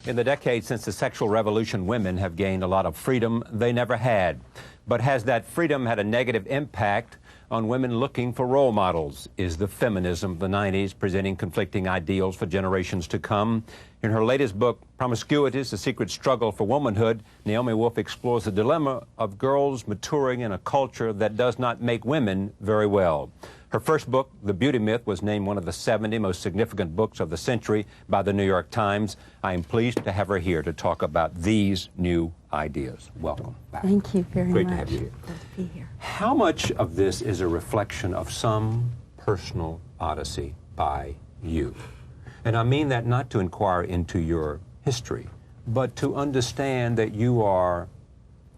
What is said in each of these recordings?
In the decades since the sexual revolution, women have gained a lot of freedom they never had. But has that freedom had a negative impact on women looking for role models? Is the feminism of the 90s presenting conflicting ideals for generations to come? In her latest book, Promiscuities, The Secret Struggle for Womanhood, Naomi Wolf explores the dilemma of girls maturing in a culture that does not make women very well. Her first book, The Beauty Myth, was named one of the 70 most significant books of the century by the New York Times. I am pleased to have her here to talk about these new ideas. Welcome back. Thank you very much. Great to have you here. Glad to be here. How much of this is a reflection of some personal odyssey by you? And I mean that not to inquire into your history, but to understand that you are,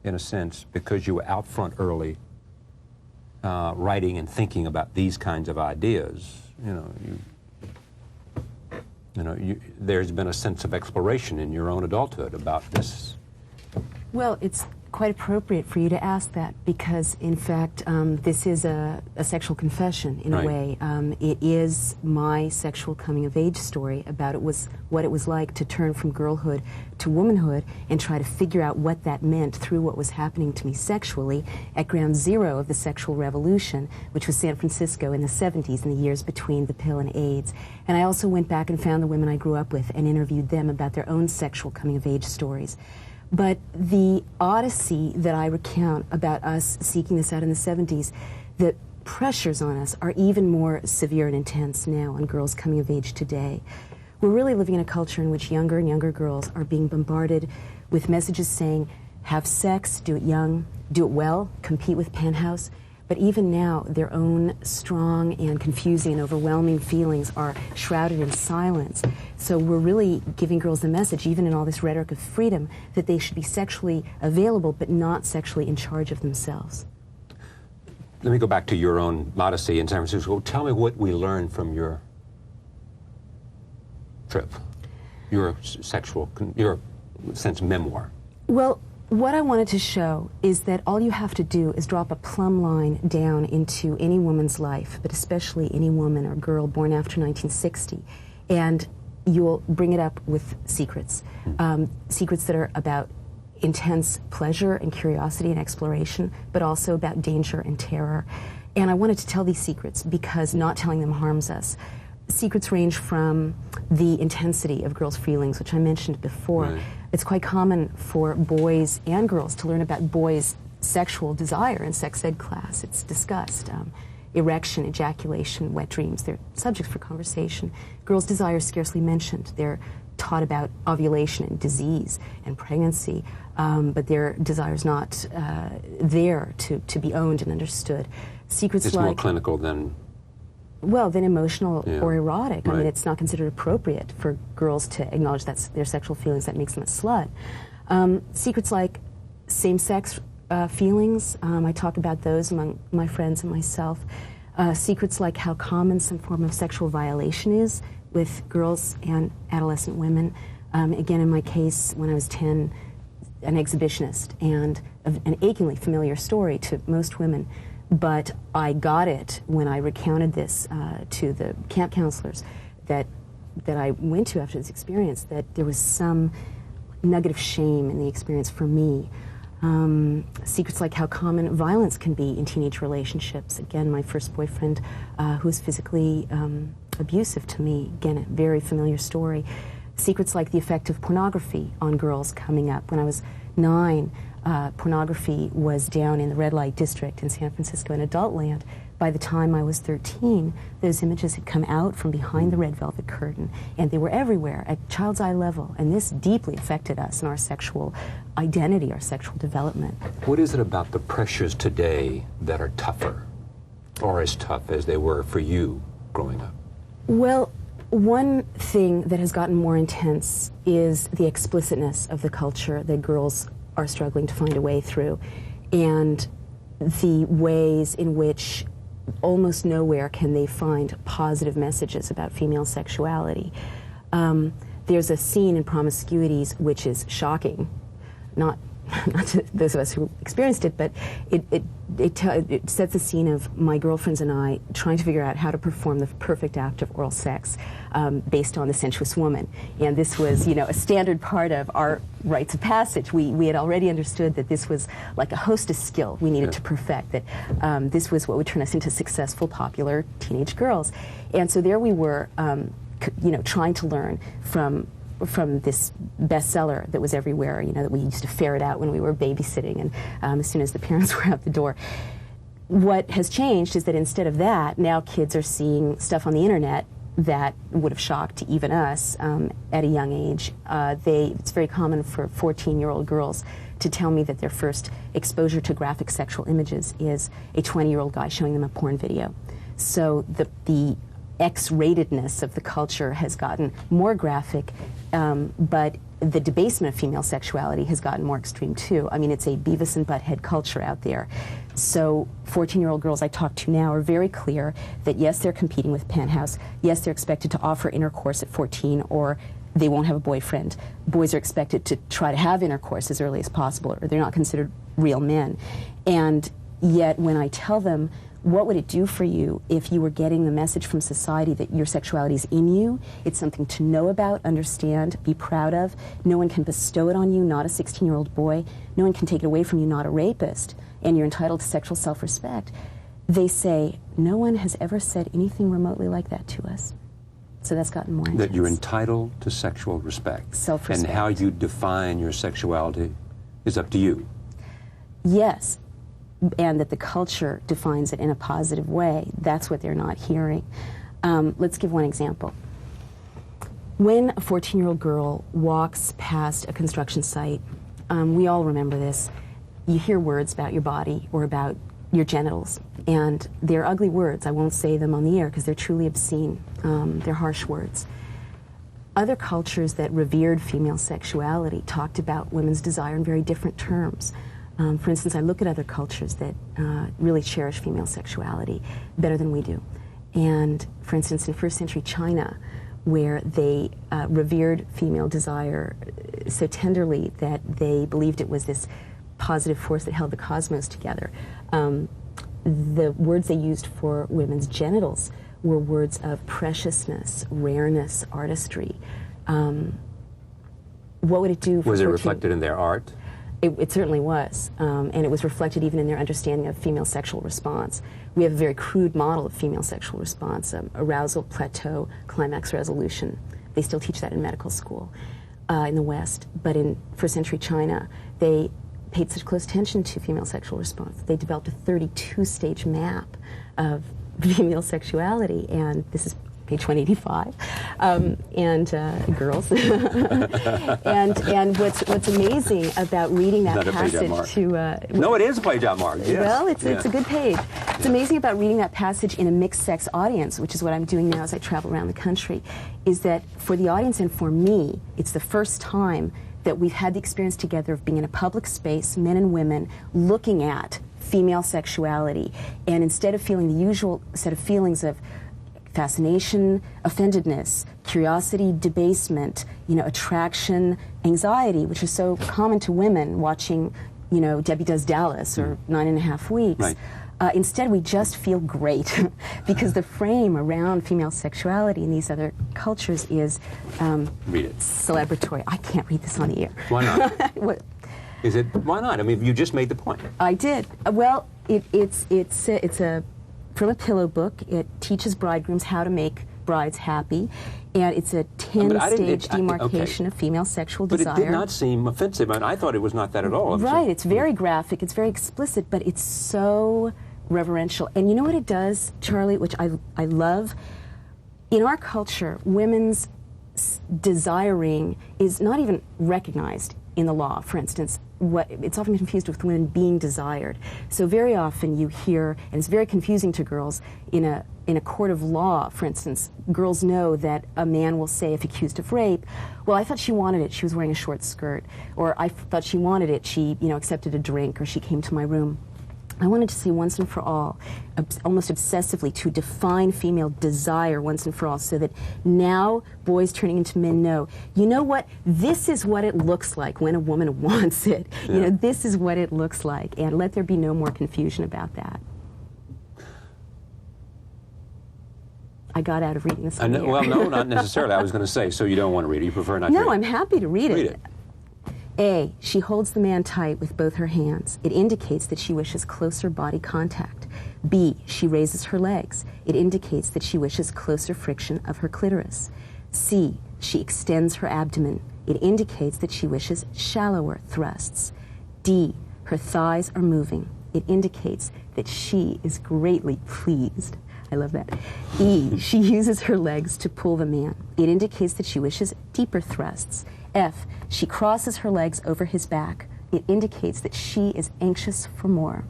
in a sense, because you were out front early, writing and thinking about these kinds of ideas, there's been a sense of exploration in your own adulthood about this. Well, it's quite appropriate for you to ask that because, in fact, this is a sexual confession in a way. It is my sexual coming-of-age story about what it was like to turn from girlhood to womanhood and try to figure out what that meant through what was happening to me sexually at ground zero of the sexual revolution, which was San Francisco in the 70s, in the years between the pill and AIDS. And I also went back and found the women I grew up with and interviewed them about their own sexual coming-of-age stories. But the odyssey that I recount about us seeking this out in the 70s, the pressures on us are even more severe and intense now on girls coming of age today. We're really living in a culture in which younger and younger girls are being bombarded with messages saying, have sex, do it young, do it well, compete with Penthouse. But even now, their own strong and confusing and overwhelming feelings are shrouded in silence. So we're really giving girls the message, even in all this rhetoric of freedom, that they should be sexually available but not sexually in charge of themselves. Let me go back to your own odyssey in San Francisco. Tell me what we learned from your trip, your sense memoir. Well, what I wanted to show is that all you have to do is drop a plumb line down into any woman's life, but especially any woman or girl born after 1960, and you'll bring it up with secrets. Secrets that are about intense pleasure and curiosity and exploration, but also about danger and terror. And I wanted to tell these secrets because not telling them harms us. Secrets range from the intensity of girls' feelings, which I mentioned before. Right. It's quite common for boys and girls to learn about boys' sexual desire in sex ed class. It's discussed. Erection, ejaculation, wet dreams, they're subjects for conversation. Girls' desire is scarcely mentioned. They're taught about ovulation and disease and pregnancy, but their desire is not there to be owned and understood. Secrets it's like... more clinical than... Well, then emotional or erotic. Right. I mean, it's not considered appropriate for girls to acknowledge that's their sexual feelings. That makes them a slut. Secrets like same-sex feelings, I talk about those among my friends and myself. Secrets like how common some form of sexual violation is with girls and adolescent women. Again, in my case, when I was 10, an exhibitionist, and an achingly familiar story to most women. But I got it when I recounted this to the camp counselors that I went to after this experience, that there was some nugget of shame in the experience for me. Secrets like how common violence can be in teenage relationships. Again, my first boyfriend who was physically abusive to me. Again, a very familiar story. Secrets like the effect of pornography on girls coming up. When I was 9, pornography was down in the red light district in San Francisco in adult land. By the time I was 13, those images had come out from behind the red velvet curtain, and they were everywhere at child's eye level, and this deeply affected us in our sexual identity, our sexual development. What is it about the pressures today that are tougher, or as tough as they were for you growing up? Well, one thing that has gotten more intense is the explicitness of the culture that girls are struggling to find a way through, and the ways in which almost nowhere can they find positive messages about female sexuality. There's a scene in Promiscuities which is shocking, not not to those of us who experienced it, but it sets the scene of my girlfriends and I trying to figure out how to perform the perfect act of oral sex based on the sensuous woman. And this was, a standard part of our rites of passage. We had already understood that this was like a hostess skill we needed to perfect, that this was what would turn us into successful, popular teenage girls. And so there we were, trying to learn from this bestseller that was everywhere, that we used to ferret out when we were babysitting, and as soon as the parents were out the door. What has changed is that instead of that, now kids are seeing stuff on the internet that would have shocked even us at a young age. It's very common for 14-year-old girls to tell me that their first exposure to graphic sexual images is a 20-year-old guy showing them a porn video. So the X-ratedness of the culture has gotten more graphic, but the debasement of female sexuality has gotten more extreme too. I mean, it's a Beavis and Butthead culture out there. So 14-year-old girls I talk to now are very clear that yes, they're competing with Penthouse, yes, they're expected to offer intercourse at 14, or they won't have a boyfriend. Boys are expected to try to have intercourse as early as possible, or they're not considered real men. And yet when I tell them, what would it do for you if you were getting the message from society that your sexuality is in you, it's something to know about, understand, be proud of, no one can bestow it on you, not a 16-year-old boy, no one can take it away from you, not a rapist, and you're entitled to sexual self-respect. They say, no one has ever said anything remotely like that to us. So that's gotten more intense. That you're entitled to sexual respect. Self-respect. And how you define your sexuality is up to you. Yes. And that the culture defines it in a positive way. That's what they're not hearing. Let's give one example. When a 14-year-old girl walks past a construction site, we all remember this, you hear words about your body or about your genitals, and they're ugly words. I won't say them on the air because they're truly obscene. They're harsh words. Other cultures that revered female sexuality talked about women's desire in very different terms. For instance, I look at other cultures that really cherish female sexuality better than we do. And for instance, in first century China, where they revered female desire so tenderly that they believed it was this positive force that held the cosmos together, the words they used for women's genitals were words of preciousness, rareness, artistry. What would it do for Was it reflected in their art? It certainly was, and it was reflected even in their understanding of female sexual response. We have a very crude model of female sexual response, arousal, plateau, climax resolution. They still teach that in medical school in the West, but in first century China, they paid such close attention to female sexual response. They developed a 32-stage map of female sexuality, and this is page 185, and girls. and what's amazing about reading that passage to no, it is a page-out mark. Yes. Well, it's a good page. It's amazing about reading that passage in a mixed-sex audience, which is what I'm doing now as I travel around the country, is that for the audience and for me, it's the first time that we've had the experience together of being in a public space, men and women, looking at female sexuality, and instead of feeling the usual set of feelings of fascination, offendedness, curiosity, debasement, attraction, anxiety, which is so common to women watching, Debbie Does Dallas or 9.5 Weeks. Right. Instead, we just feel great because the frame around female sexuality in these other cultures is read it. Celebratory. I can't read this on the air. Why not? What? Is it? Why not? I mean, you just made the point. I did. Well, it's from a pillow book. It teaches bridegrooms how to make brides happy, and it's a 10-stage demarcation of female sexual desire. But it did not seem offensive. I mean, I thought it was not that at all. Right. It's very graphic. It's very explicit, but it's so reverential. And you know what it does, Charlie, which I love? In our culture, women's desiring is not even recognized in the law. For instance, it's often confused with women being desired. So very often you hear, and it's very confusing to girls, in a court of law, for instance, girls know that a man will say, if accused of rape, well, I thought she wanted it, she was wearing a short skirt, or I thought she wanted it, she accepted a drink, or she came to my room. I wanted to say once and for all, almost obsessively, to define female desire once and for all, so that now boys turning into men know, you know what, this is what it looks like when a woman wants it. Yeah. You know, this is what it looks like, and let there be no more confusion about that. I got out of reading this. Well, no, not necessarily. I was going to say, so you don't want to read it. You prefer not to read it. No, I'm happy to read it. Read it. A, she holds the man tight with both her hands. It indicates that she wishes closer body contact. B, she raises her legs. It indicates that she wishes closer friction of her clitoris. C, she extends her abdomen. It indicates that she wishes shallower thrusts. D, her thighs are moving. It indicates that she is greatly pleased. I love that. E, she uses her legs to pull the man. It indicates that she wishes deeper thrusts. F, she crosses her legs over his back. It indicates that she is anxious for more.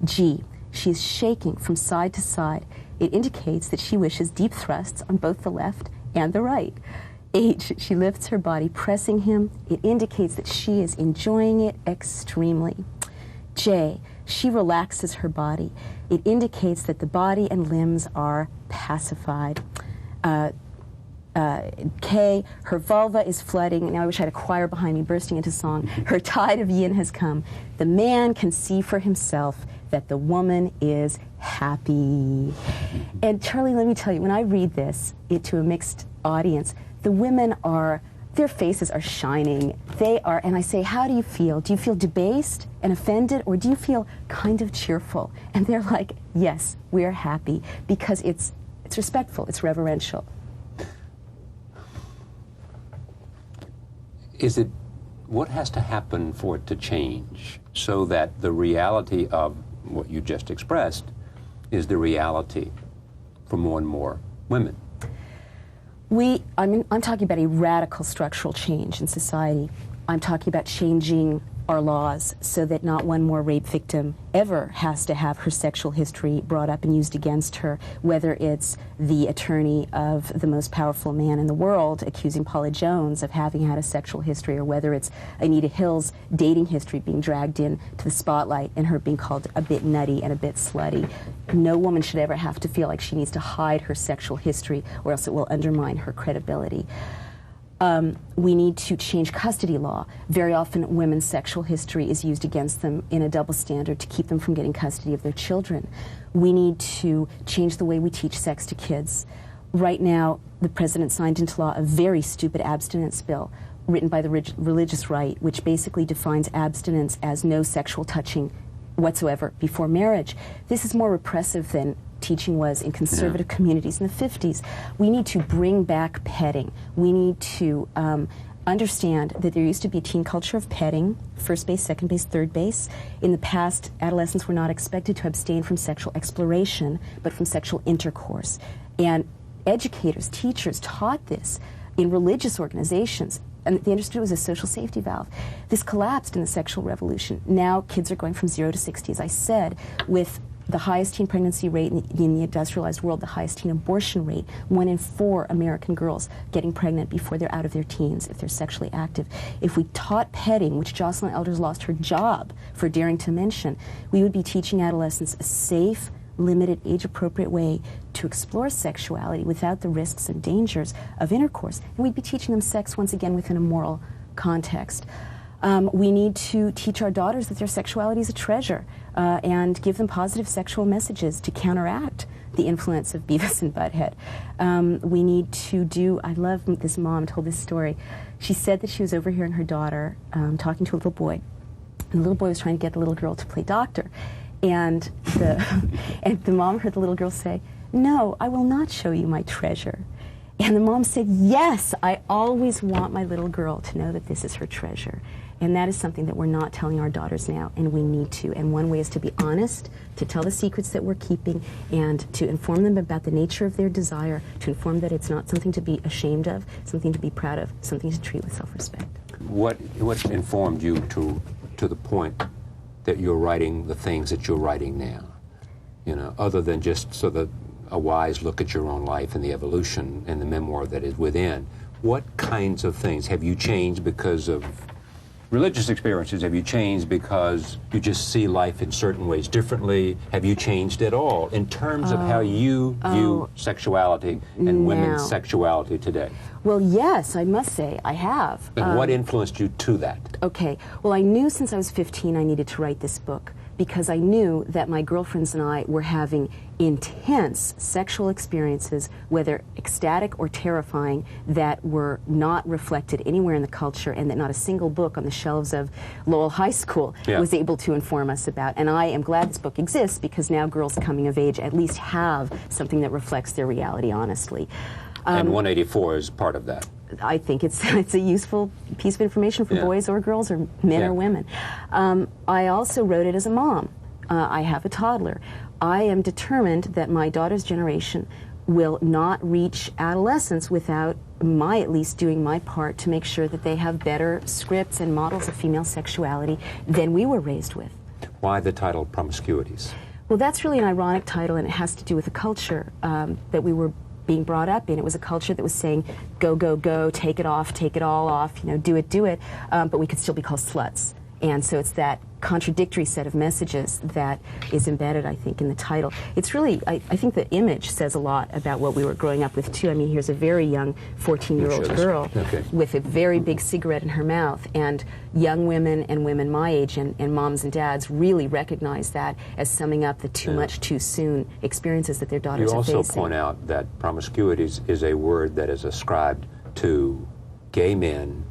G, she is shaking from side to side. It indicates that she wishes deep thrusts on both the left and the right. H, she lifts her body, pressing him. It indicates that she is enjoying it extremely. J, she relaxes her body. It indicates that the body and limbs are pacified. K, her vulva is flooding. Now I wish I had a choir behind me bursting into song. Her tide of yin has come. The man can see for himself that the woman is happy. And Charlie, let me tell you, when I read this to a mixed audience, the women are, their faces are shining. They are, and I say, how do you feel? Do you feel debased and offended, or do you feel kind of cheerful? And they're like, yes, we're happy, because it's respectful, it's reverential. What has to happen for it to change so that the reality of what you just expressed is the reality for more and more women? I'm talking about a radical structural change in society. I'm talking about changing our laws so that not one more rape victim ever has to have her sexual history brought up and used against her, whether it's the attorney of the most powerful man in the world accusing Paula Jones of having had a sexual history, or whether it's Anita Hill's dating history being dragged in to the spotlight and her being called a bit nutty and a bit slutty. No woman should ever have to feel like she needs to hide her sexual history, or else it will undermine her credibility. We need to change custody law. Very often women's sexual history is used against them in a double standard to keep them from getting custody of their children. We need to change the way we teach sex to kids. Right now, the president signed into law a very stupid abstinence bill written by the religious right, which basically defines abstinence as no sexual touching whatsoever before marriage. This is more repressive than teaching was in conservative communities in the 50s. We need to bring back petting. We need to understand that there used to be a teen culture of petting, first base, second base, third base. In the past, adolescents were not expected to abstain from sexual exploration, but from sexual intercourse. And educators, teachers taught this in religious organizations, and they understood it was a social safety valve. This collapsed in the sexual revolution. Now kids are going from 0 to 60, as I said, with the highest teen pregnancy rate in the industrialized world, the highest teen abortion rate, 1 in 4 American girls getting pregnant before they're out of their teens if they're sexually active. If we taught petting, which Jocelyn Elders lost her job for daring to mention, we would be teaching adolescents a safe, limited, age-appropriate way to explore sexuality without the risks and dangers of intercourse. And we'd be teaching them sex once again within a moral context. We need to teach our daughters that their sexuality is a treasure and give them positive sexual messages to counteract the influence of Beavis and Butthead. We need to do, I love this mom told this story. She said that she was overhearing her daughter talking to a little boy, and the little boy was trying to get the little girl to play doctor. And the mom heard the little girl say, "No, I will not show you my treasure." And the mom said, "Yes, I always want my little girl to know that this is her treasure." And that is something that we're not telling our daughters now, and we need to. And one way is to be honest, to tell the secrets that we're keeping, and to inform them about the nature of their desire, to inform that it's not something to be ashamed of, something to be proud of, something to treat with self-respect. What informed you to the point that you're writing the things that you're writing now? You know, other than just sort of a wise look at your own life and the evolution and the memoir that is within. What kinds of things have you changed because of religious experiences, have you changed because you just see life in certain ways differently? Have you changed at all in terms of how you view sexuality and women's sexuality today? Well, yes, I must say, I have. And what influenced you to that? Okay. Well, I knew since I was 15 I needed to write this book because I knew that my girlfriends and I were having intense sexual experiences, whether ecstatic or terrifying, that were not reflected anywhere in the culture, and that not a single book on the shelves of Lowell High School was able to inform us about. And I am glad this book exists because now girls coming of age at least have something that reflects their reality honestly. And 184 is part of that. I think it's a useful piece of information for boys or girls or men or women. I also wrote it as a mom. I have a toddler. I am determined that my daughter's generation will not reach adolescence without my at least doing my part to make sure that they have better scripts and models of female sexuality than we were raised with. Why the title Promiscuities? Well, that's really an ironic title, and it has to do with the culture that we were being brought up in. It was a culture that was saying, go, go, go, take it off, take it all off, you know, do it, but we could still be called sluts. And so it's that contradictory set of messages that is embedded, I think, in the title. It's really, I think the image says a lot about what we were growing up with, too. I mean, here's a very young 14-year-old girl with a very big cigarette in her mouth, and young women and women my age and moms and dads really recognize that as summing up the too much, too soon experiences that their daughters are facing. You also point out that promiscuities is a word that is ascribed to gay men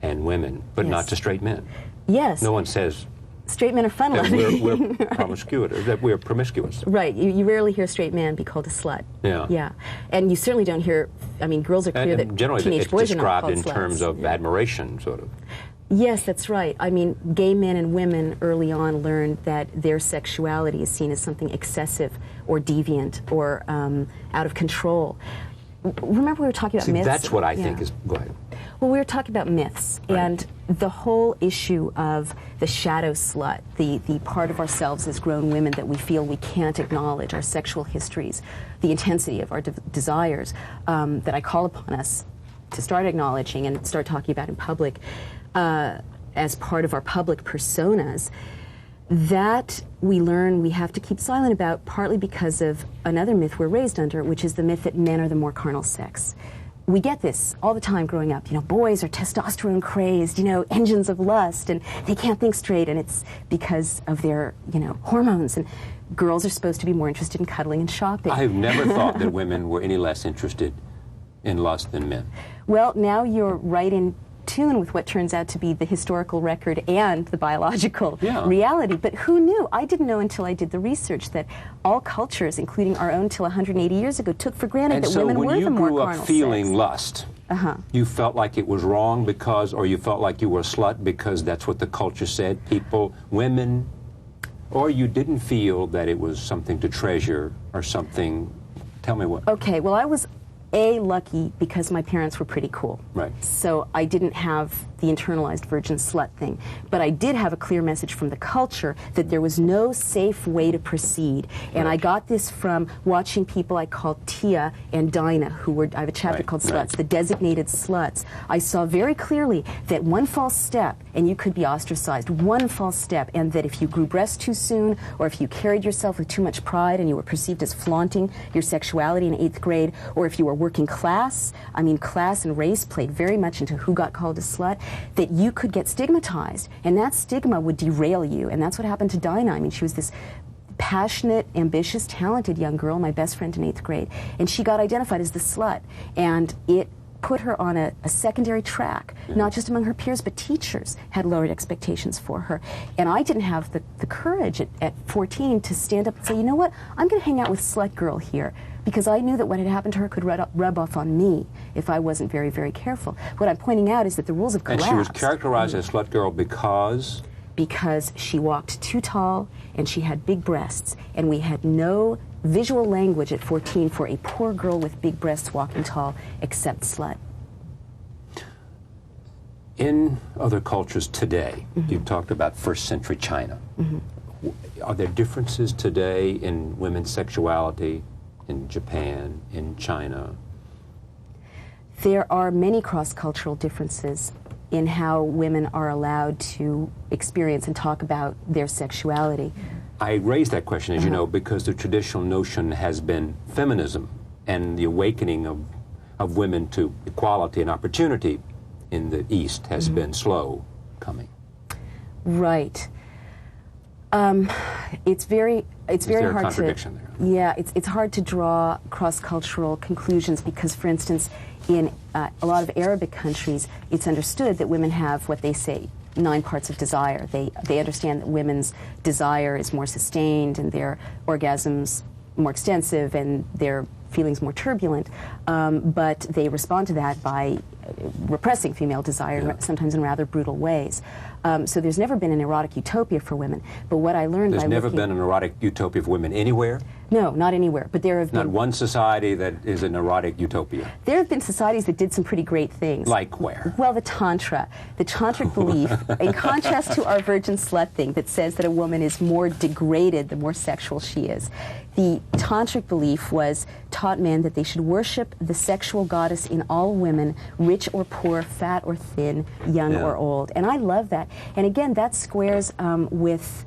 and women, but not to straight men. Yes. No one says straight men are fun-loving. We're promiscuous. That we're promiscuous. Right. You rarely hear a straight man be called a slut. Yeah. Yeah. And you certainly don't hear. I mean, girls are clear that generally teenage boys are not called described in terms of admiration, sort of. Yes, that's right. I mean, gay men and women early on learned that their sexuality is seen as something excessive or deviant or out of control. Remember we were talking about myths? That's what I think is. Go ahead. Well, we were talking about myths, and the whole issue of the shadow slut, the part of ourselves as grown women that we feel we can't acknowledge, our sexual histories, the intensity of our desires, that I call upon us to start acknowledging and start talking about in public as part of our public personas, that we learn we have to keep silent about, partly because of another myth we're raised under, which is the myth that men are the more carnal sex. We get this all the time growing up. You know, boys are testosterone crazed, you know, engines of lust, and they can't think straight, and it's because of their, you know, hormones. And girls are supposed to be more interested in cuddling and shopping. I've never thought that women were any less interested in lust than men. Well, now you're right in tune with what turns out to be the historical record and the biological reality. But who knew? I didn't know until I did the research that all cultures, including our own till 180 years ago, took for granted that women were the more carnal sex. And so when you grew up feeling lust, you felt like it was wrong because, or you felt like you were a slut because that's what the culture said, people, women, or you didn't feel that it was something to treasure or something. Tell me what. Okay, well, I was lucky because my parents were pretty cool. Right. So I didn't have the internalized virgin slut thing. But I did have a clear message from the culture that there was no safe way to proceed. And I got this from watching people I called Tia and Dinah, who were, I have a chapter called Sluts, the designated sluts. I saw very clearly that one false step and you could be ostracized, one false step, and that if you grew breasts too soon or if you carried yourself with too much pride and you were perceived as flaunting your sexuality in 8th grade, or if you were working class, I mean, class and race played very much into who got called a slut, that you could get stigmatized, and that stigma would derail you. And that's what happened to Dinah. I mean, she was this passionate, ambitious, talented young girl, my best friend in 8th grade, and she got identified as the slut, and it put her on a secondary track, not just among her peers, but teachers had lowered expectations for her. And I didn't have the courage at 14 to stand up and say, you know what, I'm going to hang out with slut girl here, because I knew that what had happened to her could rub off on me if I wasn't very, very careful. What I'm pointing out is that the rules have collapsed. And she was characterized as slut girl because? Because she walked too tall and she had big breasts, and we had no visual language at 14 for a poor girl with big breasts walking tall except slut. In other cultures today, you've talked about first century China. Are there differences today in women's sexuality in Japan, in China? There are many cross-cultural differences. in how women are allowed to experience and talk about their sexuality. I raised that question, as you know, because the traditional notion has been feminism and the awakening of women to equality and opportunity in the East has been slow coming. Right. It's very hard to. Is there a contradiction there? Yeah, it's hard to draw cross-cultural conclusions because, for instance, in a lot of Arabic countries, it's understood that women have what they say 9 parts of desire. They understand that women's desire is more sustained and their orgasms more extensive and their feelings more turbulent, but they respond to that by repressing female desire, sometimes in rather brutal ways. So there's never been an erotic utopia for women. But what I learned There's never been an erotic utopia for women anywhere? No, not anywhere. But there have been... Not one society that is an erotic utopia? There have been societies that did some pretty great things. Like where? Well, the Tantra. The Tantric belief, in contrast to our virgin slut thing that says that a woman is more degraded the more sexual she is, the Tantric belief taught men that they should worship the sexual goddess in all women, rich or poor, fat or thin, young or old. And I love that. And again, that squares with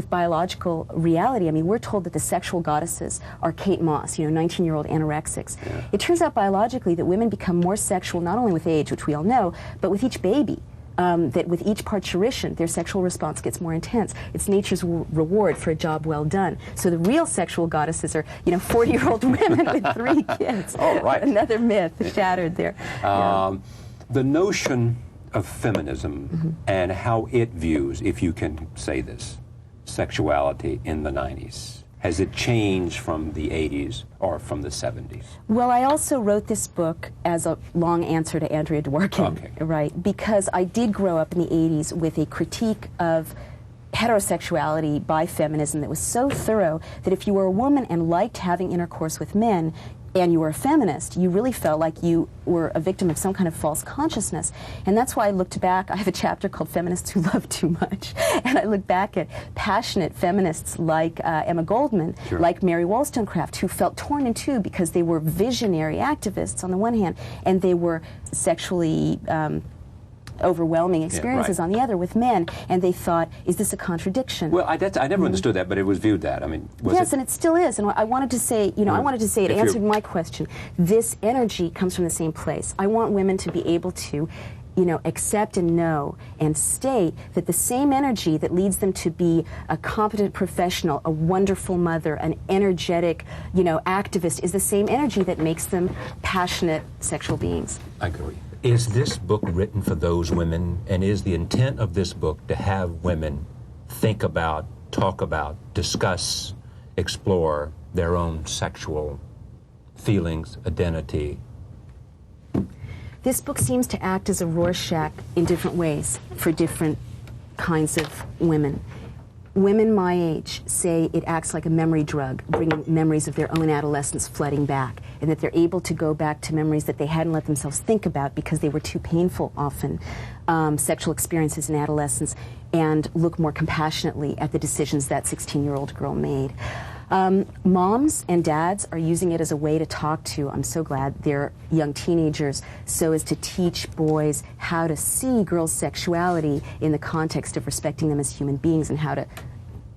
biological reality. I mean, we're told that the sexual goddesses are Kate Moss, 19-year-old anorexics. Yeah. It turns out biologically that women become more sexual not only with age, which we all know, but with each baby. That with each parturition, their sexual response gets more intense. It's nature's reward for a job well done. So the real sexual goddesses are, 40-year-old women with 3 kids. Oh, right. Another myth shattered there. The notion of feminism and how it views, if you can say this, sexuality in the 90s. Has it changed from the 80s or from the 70s? Well, I also wrote this book as a long answer to Andrea Dworkin, right? Because I did grow up in the 80s with a critique of heterosexuality by feminism that was so thorough that if you were a woman and liked having intercourse with men, and you were a feminist, you really felt like you were a victim of some kind of false consciousness. And that's why I looked back. I have a chapter called Feminists Who Love Too Much. And I look back at passionate feminists like Emma Goldman, like Mary Wollstonecraft, who felt torn in two because they were visionary activists on the one hand, and they were sexually overwhelming experiences on the other with men, and they thought, is this a contradiction? Well, I never understood that, but it was viewed that. I mean, yes, and it still is. And I wanted to say, I wanted to say it answered my question. This energy comes from the same place. I want women to be able to, accept and know and state that the same energy that leads them to be a competent professional, a wonderful mother, an energetic, activist is the same energy that makes them passionate sexual beings. I agree. Is this book written for those women, and is the intent of this book to have women think about, talk about, discuss, explore their own sexual feelings, identity? This book seems to act as a Rorschach in different ways for different kinds of women. Women my age say it acts like a memory drug, bringing memories of their own adolescence flooding back, and that they're able to go back to memories that they hadn't let themselves think about because they were too painful often, sexual experiences in adolescence, and look more compassionately at the decisions that 16-year-old girl made. Moms and dads are using it as a way to talk to, I'm so glad, their young teenagers, so as to teach boys how to see girls' sexuality in the context of respecting them as human beings and how to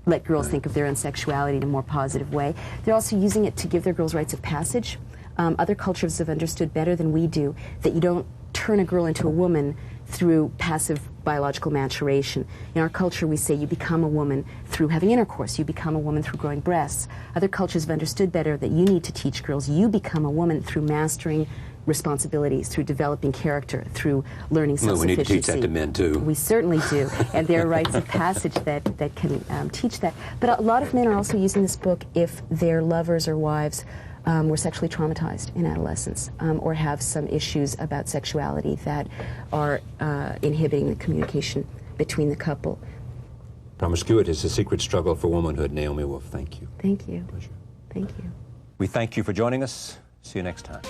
let girls think of their own sexuality in a more positive way. They're also using it to give their girls rites of passage. Other cultures have understood better than we do that you don't turn a girl into a woman through passive biological maturation. In our culture, we say you become a woman through having intercourse. You become a woman through growing breasts. Other cultures have understood better that you need to teach girls you become a woman through mastering responsibilities, through developing character, through learning self-sufficiency. We need to teach that to men, too. We certainly do. And there are rites of passage that can teach that. But a lot of men are also using this book if their lovers or wives were sexually traumatized in adolescence or have some issues about sexuality that are inhibiting the communication between the couple. Promiscuities, a secret struggle for womanhood. Naomi Wolf, thank you. Thank you. Pleasure. Thank you. We thank you for joining us. See you next time.